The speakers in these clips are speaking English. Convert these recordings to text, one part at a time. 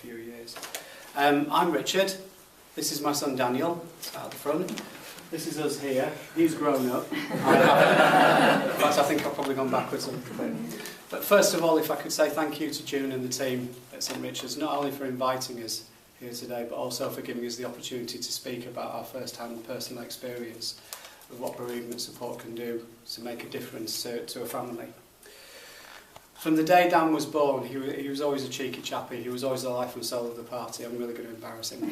few years. I'm Richard. This is my son Daniel, out the front. This is us here. He's grown up. In fact, I think I've probably gone backwards a little bit. But first of all, if I could say thank you to June and the team at St Richard's, not only for inviting us here today, but also for giving us the opportunity to speak about our first-hand personal experience of what bereavement support can do to make a difference to a family. From the day Dan was born, he was always a cheeky chappy. He was always the life and soul of the party. I'm really going to embarrass him.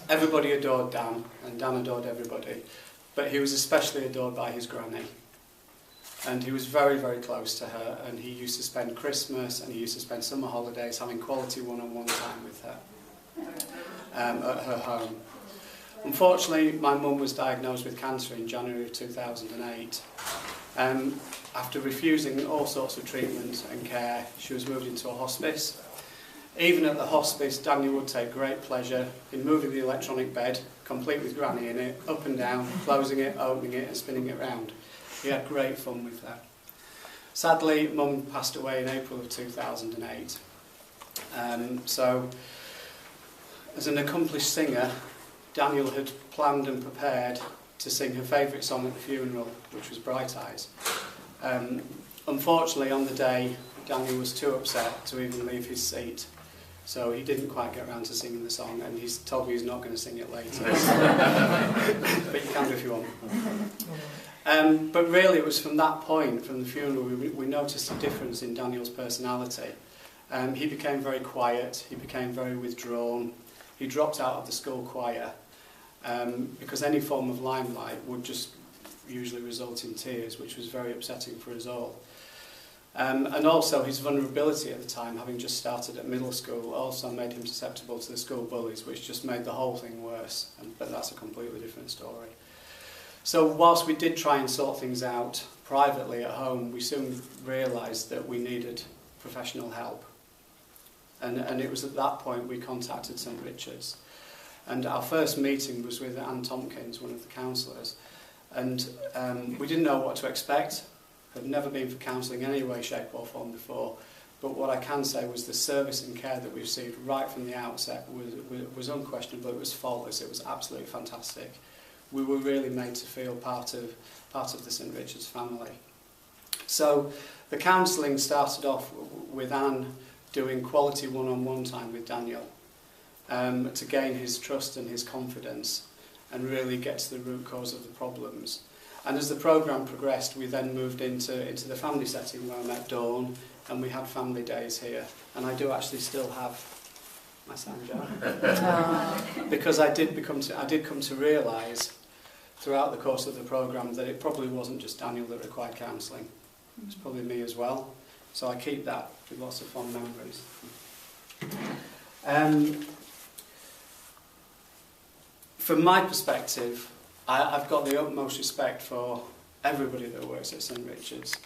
Everybody adored Dan, and Dan adored everybody. But he was especially adored by his granny. And he was very, very close to her, and he used to spend Christmas and he used to spend summer holidays having quality one-on-one time with her at her home. Unfortunately, my mum was diagnosed with cancer in January of 2008. After refusing all sorts of treatment and care, she was moved into a hospice. Even at the hospice, Daniel would take great pleasure in moving the electronic bed, complete with Granny in it, up and down, closing it, opening it and spinning it round. He had great fun with that. Sadly, Mum passed away in April of 2008. So, as an accomplished singer, Daniel had planned and prepared to sing her favourite song at the funeral, which was Bright Eyes. Unfortunately, on the day, Daniel was too upset to even leave his seat. So he didn't quite get around to singing the song, and he's told me he's not going to sing it later. But you can do if you want. But really, it was from that point, from the funeral, we noticed a difference in Daniel's personality. He became very quiet, he became very withdrawn, he dropped out of the school choir, because any form of limelight would just usually result in tears, which was very upsetting for us all. And also his vulnerability at the time, having just started at middle school, also made him susceptible to the school bullies, which just made the whole thing worse. But that's a completely different story. So whilst we did try and sort things out privately at home, we soon realised that we needed professional help. And it was at that point we contacted St Richard's. And our first meeting was with Anne Tompkins, one of the counsellors. And we didn't know what to expect. I've never been for counselling in any way, shape or form before, but what I can say was the service and care that we received right from the outset was unquestionable. It was faultless. It was absolutely fantastic. We were really made to feel part of the St Richard's family. So the counselling started off with Anne doing quality one-on-one time with Daniel to gain his trust and his confidence and really get to the root cause of the problems. And as the programme progressed, we then moved into the family setting where I met Dawn, and we had family days here. And I do actually still have my Sanjar. Because I did come to realise throughout the course of the programme that it probably wasn't just Daniel that required counselling. It was probably me as well. So I keep that with lots of fond memories. From my perspective, I've got the utmost respect for everybody that works at St Richard's.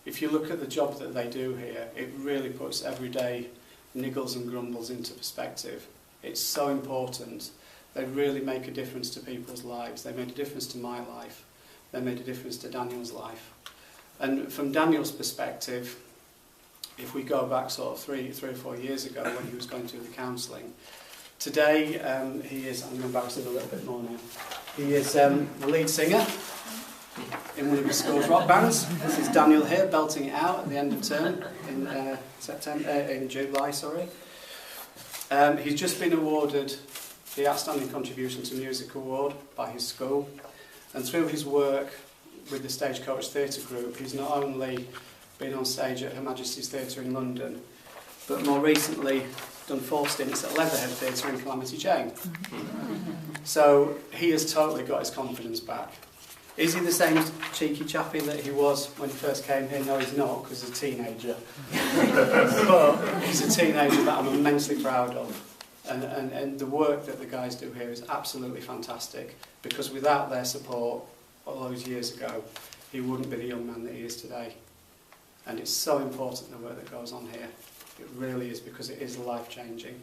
If you look at the job that they do here, it really puts everyday niggles and grumbles into perspective. It's so important. They really make a difference to people's lives. They made a difference to my life. They made a difference to Daniel's life. And from Daniel's perspective, if we go back sort of three or 4 years ago when he was going through the counselling, today he is, I'm embarrassed a little bit more now, he is the lead singer in one of his school's rock bands. This is Daniel here, belting it out at the end of term in July. He's just been awarded the Outstanding Contribution to Music Award by his school, and through his work with the Stagecoach Theatre Group, he's not only been on stage at Her Majesty's Theatre in London, but more recently done 4 stints at Leatherhead Theatre in Calamity Jane. So he has totally got his confidence back. Is he the same cheeky chappy that he was when he first came here? No, he's not, because he's a teenager. But he's a teenager that I'm immensely proud of. And the work that the guys do here is absolutely fantastic, because without their support all those years ago, he wouldn't be the young man that he is today. And it's so important, the work that goes on here. It really is, because it is life-changing.